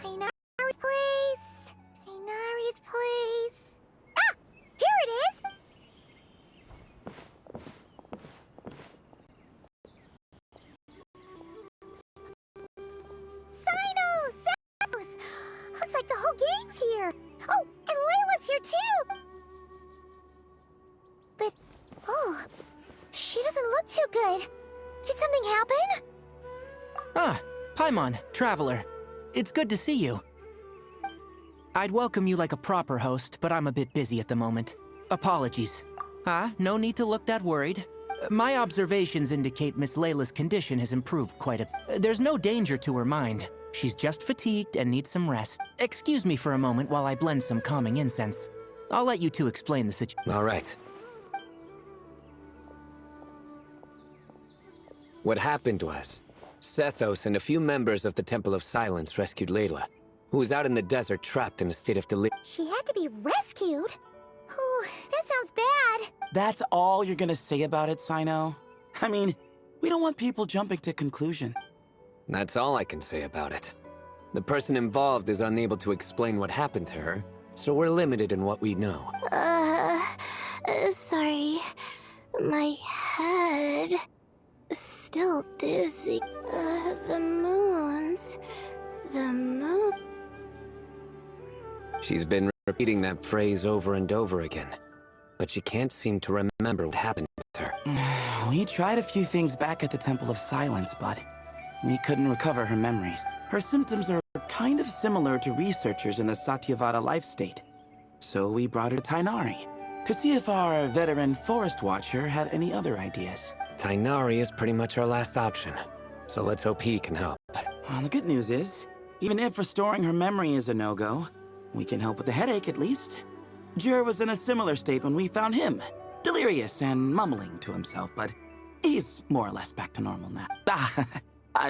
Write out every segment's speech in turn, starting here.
Tainari's place! Tainari's place! Ah! Here it is! Sino! Samus! Looks like the whole gang's here! Oh, and Layla's here too! But, oh, she doesn't look too good. Did something happen? Ah, Paimon, Traveler. It's good to see you. I'd welcome you like a proper host, but I'm a bit busy at the moment. Apologies. No need to look that worried. My observations indicate Miss Layla's condition has improved quite a... There's no danger to her mind. She's just fatigued and needs some rest. Excuse me for a moment while I blend some calming incense. I'll let you two explain the situation. All right. What happened was, Sethos and a few members of the Temple of Silence rescued Layla, who was out in the desert trapped in a state of delirium. She had to be rescued? Oh, that sounds bad. That's all you're gonna say about it, Sino? I mean, we don't want people jumping to conclusion. That's all I can say about it. The person involved is unable to explain what happened to her, so we're limited in what we know. Sorry. My head... still dizzy. The moons... The moon... She's been repeating that phrase over and over again, but she can't seem to remember what happened to her. We tried a few things back at the Temple of Silence, but we couldn't recover her memories. Her symptoms are kind of similar to researchers in the Satyavada life state. So we brought her to Tainari, to see if our veteran forest watcher had any other ideas. Tainari is pretty much our last option, so let's hope he can help. Well, the good news is, even if restoring her memory is a no-go, we can help with the headache at least. Jur was in a similar state when we found him, delirious and mumbling to himself, but he's more or less back to normal now.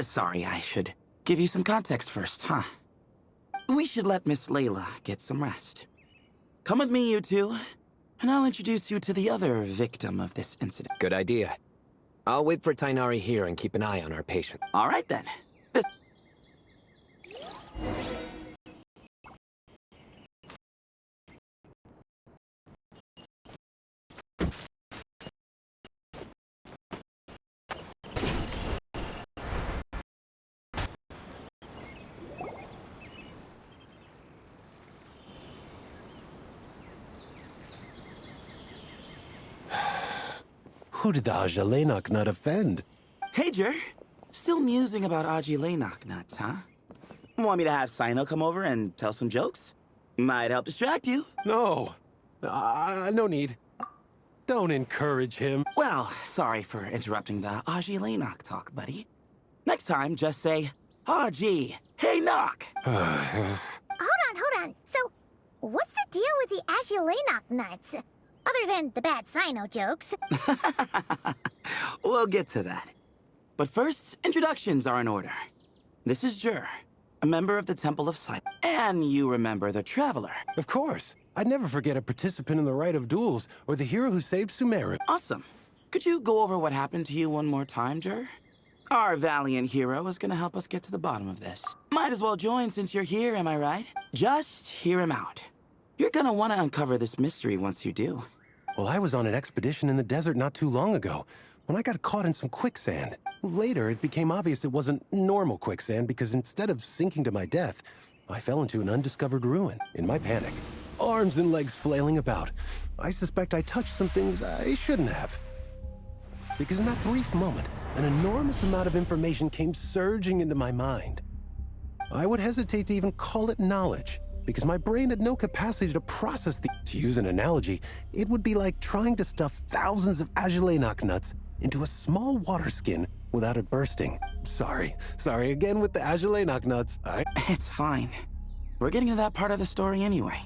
Sorry, I should give you some context first, huh? We should let Miss Layla get some rest. Come with me, you two, and I'll introduce you to the other victim of this incident. Good idea. I'll wait for Tainari here and keep an eye on our patient. All right, then. Who did the Ajalenok nut offend? Hey, Jur. Still musing about Ajilenok nuts, huh? Want me to have Sino come over and tell some jokes? Might help distract you. No. No need. Don't encourage him. Well, sorry for interrupting the Ajilenok talk, buddy. Next time, just say, Aji, hey, knock. Hold on. So, what's the deal with the Ajilenok nuts? Other than the bad Sino jokes. We'll get to that. But first, introductions are in order. This is Jur, a member of the Temple of Silence. And you remember the Traveler. Of course. I'd never forget a participant in the Rite of Duels or the hero who saved Sumeru. Awesome. Could you go over what happened to you one more time, Jur? Our valiant hero is gonna help us get to the bottom of this. Might as well join since you're here, am I right? Just hear him out. You're gonna want to uncover this mystery once you do. Well, I was on an expedition in the desert not too long ago when I got caught in some quicksand. Later, it became obvious it wasn't normal quicksand because instead of sinking to my death, I fell into an undiscovered ruin. In my panic, arms and legs flailing about, I suspect I touched some things I shouldn't have. Because in that brief moment, an enormous amount of information came surging into my mind. I would hesitate to even call it knowledge, because my brain had no capacity to process the... To use an analogy, it would be like trying to stuff thousands of Ajalenok nuts into a small water skin without it bursting. Sorry again with the Ajalenok nuts. It's fine. We're getting to that part of the story anyway.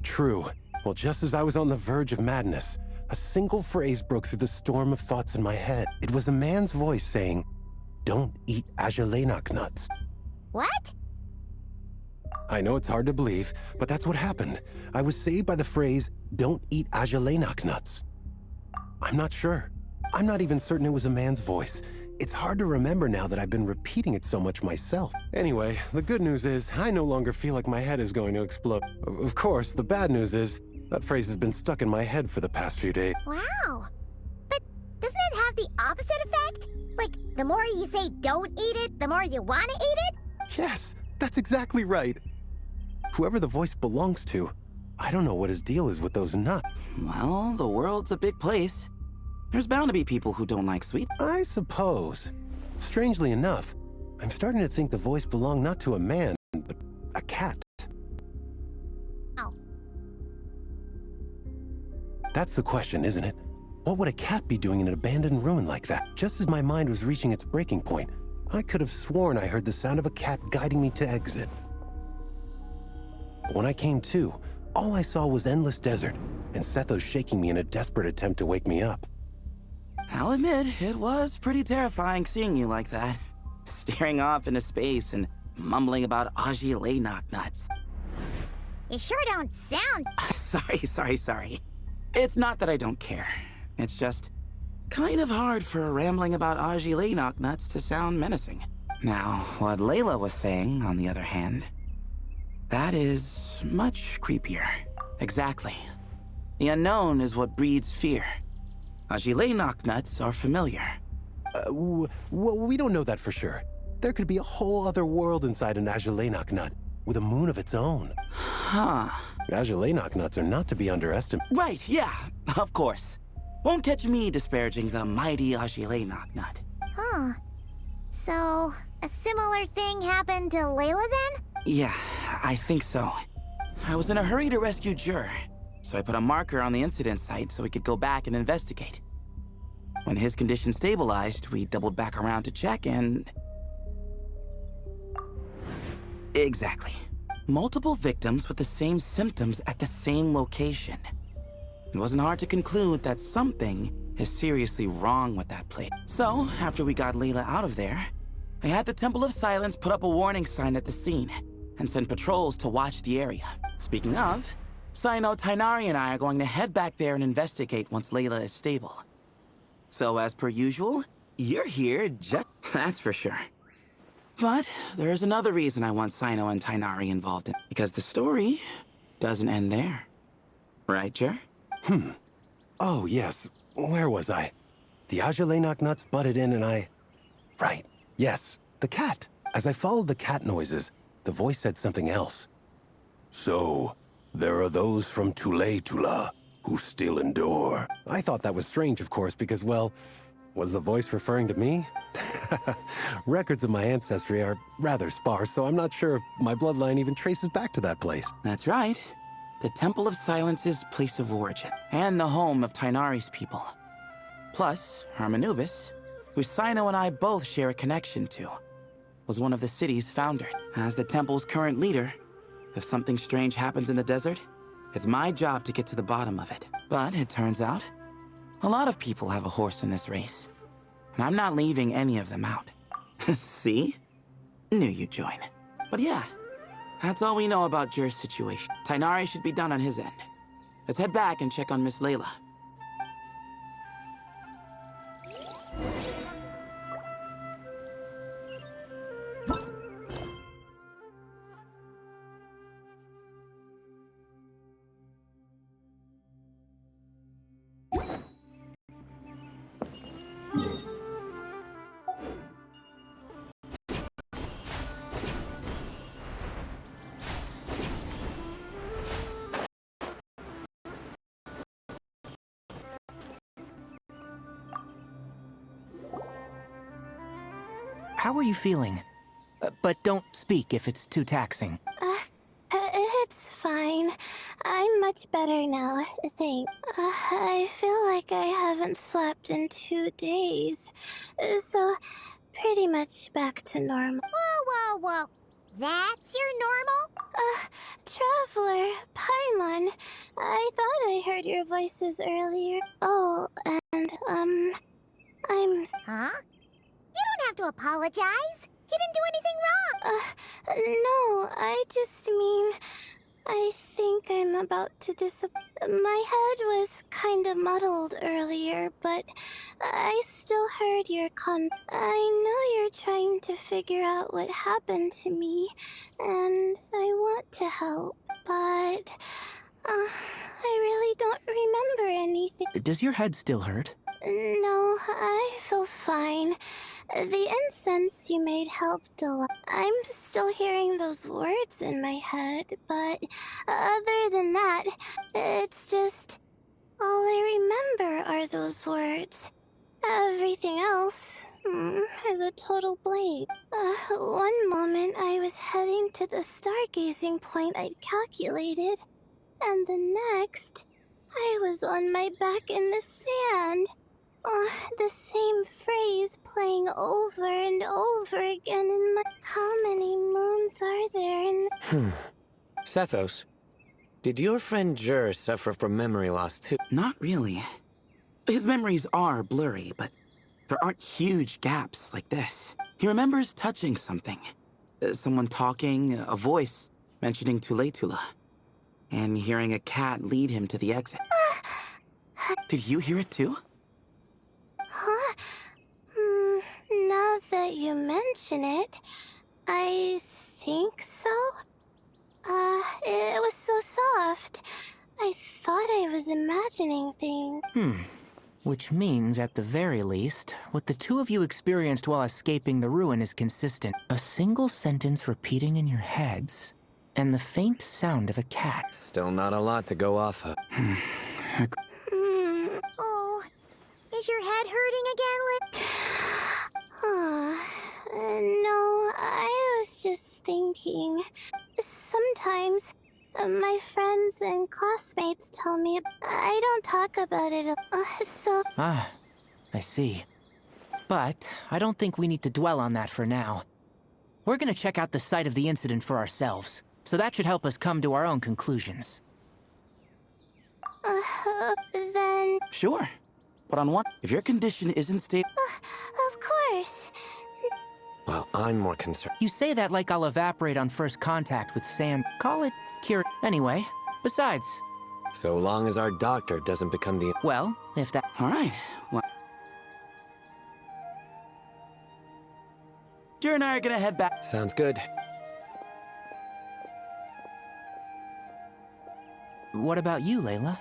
True. Well, just as I was on the verge of madness, a single phrase broke through the storm of thoughts in my head. It was a man's voice saying, "Don't eat Ajalenok nuts." What? I know it's hard to believe, but that's what happened. I was saved by the phrase, "Don't eat Ajalenok nuts." I'm not sure. I'm not even certain it was a man's voice. It's hard to remember now that I've been repeating it so much myself. Anyway, the good news is I no longer feel like my head is going to explode. Of course, the bad news is that phrase has been stuck in my head for the past few days. Wow. But doesn't it have the opposite effect? Like, the more you say don't eat it, the more you want to eat it? Yes, that's exactly right. Whoever the voice belongs to, I don't know what his deal is with those nuts. Well, the world's a big place. There's bound to be people who don't like sweet. I suppose. Strangely enough, I'm starting to think the voice belonged not to a man, but a cat. Oh. That's the question, isn't it? What would a cat be doing in an abandoned ruin like that? Just as my mind was reaching its breaking point, I could have sworn I heard the sound of a cat guiding me to exit. But when I came to, all I saw was endless desert, and Sethos shaking me in a desperate attempt to wake me up. I'll admit, it was pretty terrifying seeing you like that. Staring off into space and mumbling about Ajalenok nuts. You sure don't sound... Sorry. It's not that I don't care. It's just kind of hard for rambling about Ajalenok nuts to sound menacing. Now, what Layla was saying, on the other hand, that is much creepier. Exactly. The unknown is what breeds fear. Ajalenok nuts are familiar. Well, we don't know that for sure. There could be a whole other world inside an Ajalenok nut, with a moon of its own. Huh. Ajalenok nuts are not to be underestimated. Right, yeah, of course. Won't catch me disparaging the mighty Ajalenok nut. Huh. So, a similar thing happened to Layla then? Yeah, I think so. I was in a hurry to rescue Jur, so I put a marker on the incident site so we could go back and investigate. When his condition stabilized, we doubled back around to check and... Exactly. Multiple victims with the same symptoms at the same location. It wasn't hard to conclude that something is seriously wrong with that place. So, after we got Layla out of there, I had the Temple of Silence put up a warning sign at the scene and send patrols to watch the area. Speaking of, Sino, Tainari, and I are going to head back there and investigate once Layla is stable. So, as per usual, you're here just... that's for sure. But there's another reason I want Sino and Tainari involved in, because the story doesn't end there. Right, Jer? Oh, yes. Where was I? The Ajalenok nuts butted in and I... Right. Yes, the cat. As I followed the cat noises, the voice said something else. "So, there are those from Tula who still endure." I thought that was strange, of course, because, well, was the voice referring to me? Records of my ancestry are rather sparse, so I'm not sure if my bloodline even traces back to that place. That's right. The Temple of Silence's place of origin, and the home of Tainari's people. Plus, Hermanubis, who Sino and I both share a connection to, was one of the city's founders. As the temple's current leader, if something strange happens in the desert, it's my job to get to the bottom of it. But it turns out, a lot of people have a horse in this race, and I'm not leaving any of them out. See? Knew you'd join. But yeah, that's all we know about Jur's situation. Tainari should be done on his end. Let's head back and check on Miss Layla. How are you feeling? But don't speak if it's too taxing. It's fine. I'm much better now, thanks. I feel like I haven't slept in 2 days, so pretty much back to normal. Whoa. That's your normal? Traveler, Paimon. I thought I heard your voices earlier. Oh, and, I'm... Huh? You don't have to apologize. He didn't do anything wrong. No, I just mean... I think I'm about to My head was kinda muddled earlier, but I still heard your I know you're trying to figure out what happened to me, and I want to help, but... I really don't remember anything. Does your head still hurt? No, I feel fine. The incense you made helped a lot. I'm still hearing those words in my head, but other than that, it's just... all I remember are those words. Everything else is a total blank. One moment I was heading to the stargazing point I'd calculated, and the next, I was on my back in the sand. The same phrase playing over and over again in my... How many moons are there in... Sethos, did your friend Jur suffer from memory loss too? Not really. His memories are blurry, but there aren't huge gaps like this. He remembers touching something. Someone talking, a voice mentioning Tuletula, and hearing a cat lead him to the exit. Did you hear it too? Huh? Now that you mention it, I think so. It was so soft. I thought I was imagining things. Which means, at the very least, what the two of you experienced while escaping the ruin is consistent. A single sentence repeating in your heads, and the faint sound of a cat. Still not a lot to go off of. Oh, is your head hurting again, No, I was just thinking. Sometimes, my friends and classmates tell me I don't talk about it, so... Ah, I see. But I don't think we need to dwell on that for now. We're gonna check out the site of the incident for ourselves, so that should help us come to our own conclusions. Then... Sure. But on one, if your condition isn't stable... Of course. Well, I'm more concerned. You say that like I'll evaporate on first contact with sand. Call it cure. Anyway, besides, So long as our doctor doesn't become the... well, if that... All right. Well, Jer and I are gonna head back. Sounds good. What about you, Layla?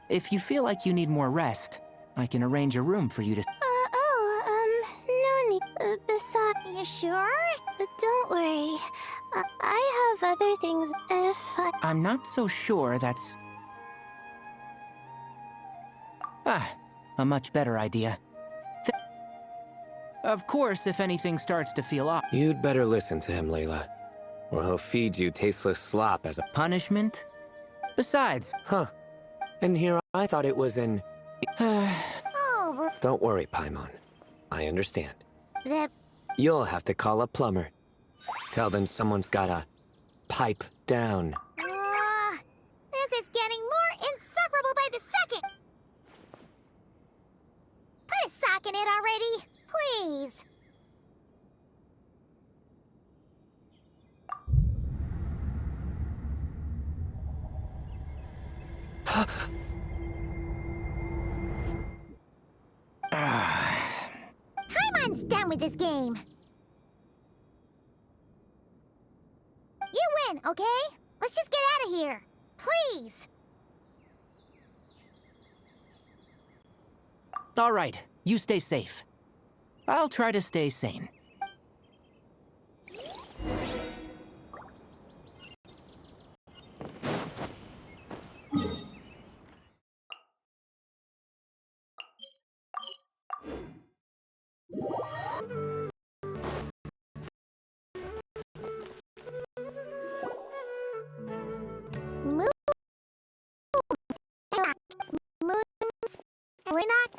If you feel like you need more rest, I can arrange a room for you to... No need. Besides... You sure? Don't worry. I have other things if I... I'm not so sure that's... a much better idea. Of course, if anything starts to feel off... You'd better listen to him, Layla. Or he'll feed you tasteless slop as a... Punishment? Besides... Huh. And here I thought it was in... Oh, Don't worry, Paimon. I understand. the... You'll have to call a plumber. Tell them someone's gotta pipe down. This is getting more insufferable by the second! Put a sock in it already, please. Paimon's done with this game. You win, okay? Let's just get out of here. Please. All right, you stay safe. I'll try to stay sane. Moons. We're not...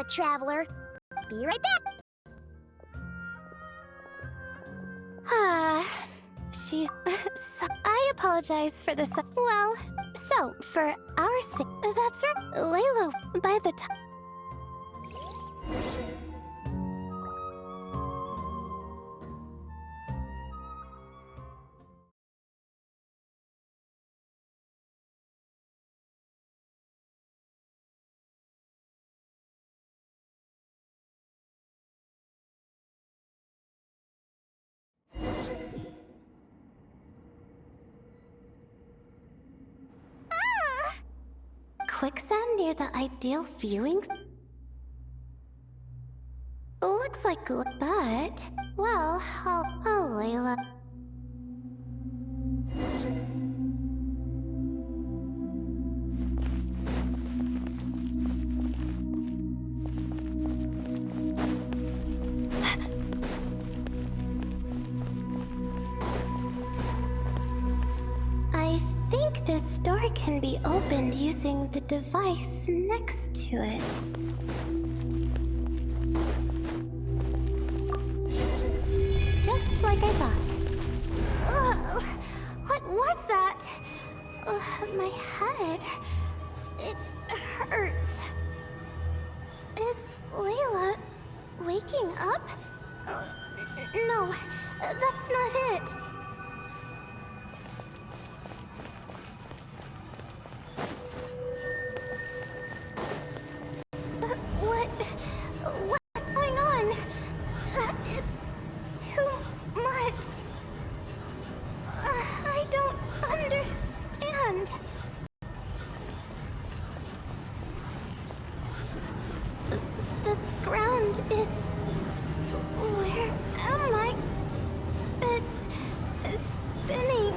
that, Traveler. Be right back. She's... So, I apologize for this. Well, so, for our sake, that's right. Layla, by the time... Quicksand near the ideal viewing? Looks like... But... Well, oh, Layla... I think this door can be opened using the device next to it. Just like I thought. Ugh, what was that? My head. It hurts. Is Layla waking up? No, that's not it. What's going on? It's too much. I don't understand. The ground is... Where am I? It's spinning.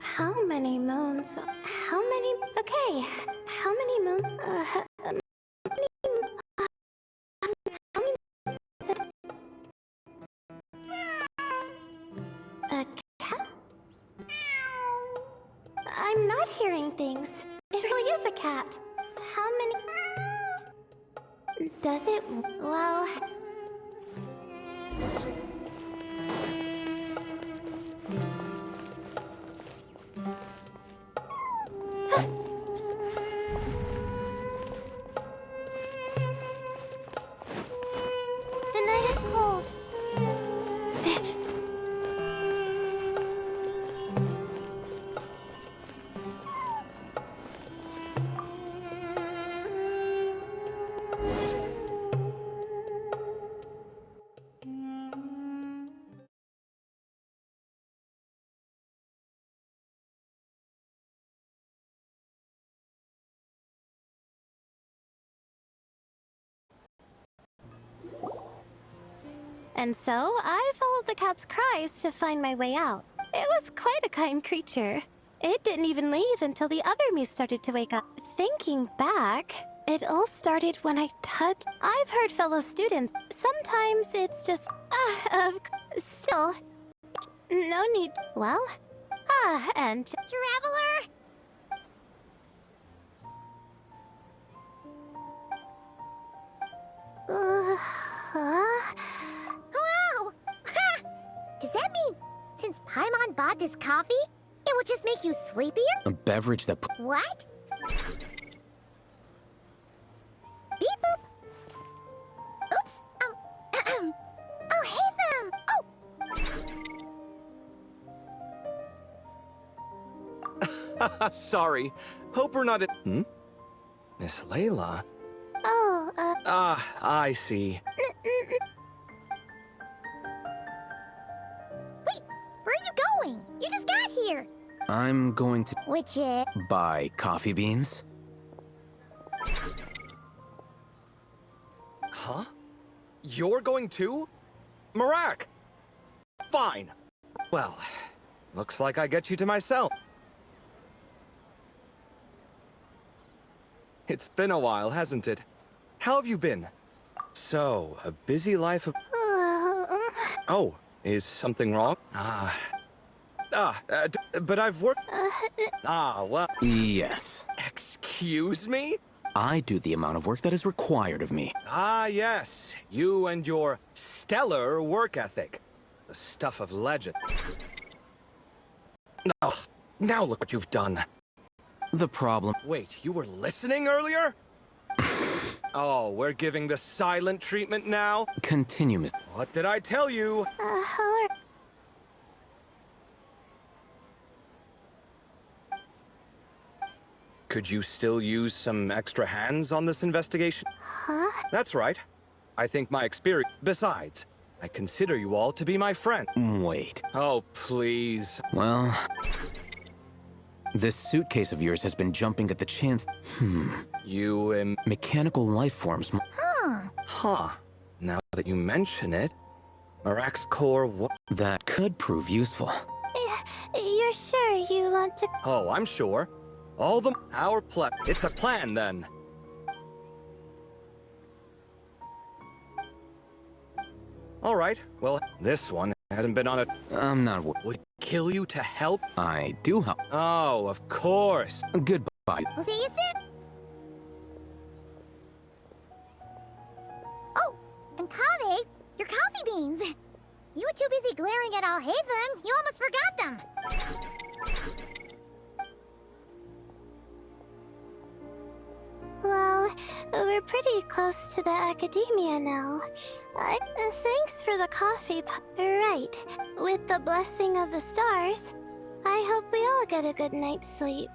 How many moons? How many? Okay, how many moons? How many? A cat? I'm not hearing things. It really is a cat. How many? Does it? Well. The night is cold. And so, I followed the cat's cries to find my way out. It was quite a kind creature. It didn't even leave until the other me started to wake up. Thinking back, it all started when I touched... I've heard fellow students, sometimes it's just... still... No need... Well... and... Traveler! Wow! Ha! Does that mean since Paimon bought this coffee, it would just make you sleepier? A beverage that... What? Beep boop. Oops. Oh, hey them. Oh. Sorry. Hope we're not... Miss Layla? Oh, Ah, I see. Wait, where are you going? You just got here. I'm going to Which is... buy coffee beans. Huh? You're going too? Marak! Fine. Well, looks like I get you to myself. It's been a while, hasn't it? How have you been? So, a busy life of... Oh, is something wrong? But I've worked... Well... Yes. Excuse me? I do the amount of work that is required of me. Yes. You and your stellar work ethic. The stuff of legend. Oh, now look what you've done. The problem... Wait, you were listening earlier? Oh, we're giving the silent treatment now? Continue, Miss... What did I tell you? Could you still use some extra hands on this investigation? Huh? That's right. I think my experience... Besides, I consider you all to be my friend. Wait. Oh, please. Well... This suitcase of yours has been jumping at the chance... You, Mechanical life forms... Huh. Now that you mention it... Marak's core what? That could prove useful. You're sure you want to... Oh, I'm sure. All the... Our plot. It's a plan, then. All right. Well, this one hasn't been on a... I'm not... Would kill you to help? I do help. Oh, of course. Goodbye. We'll see you soon. Oh, and Kaveh, your coffee beans. You were too busy glaring at Alhaitham, you almost forgot them. Well, we're pretty close to the academia now. Thanks for the coffee. Right. With the blessing of the stars, I hope we all get a good night's sleep.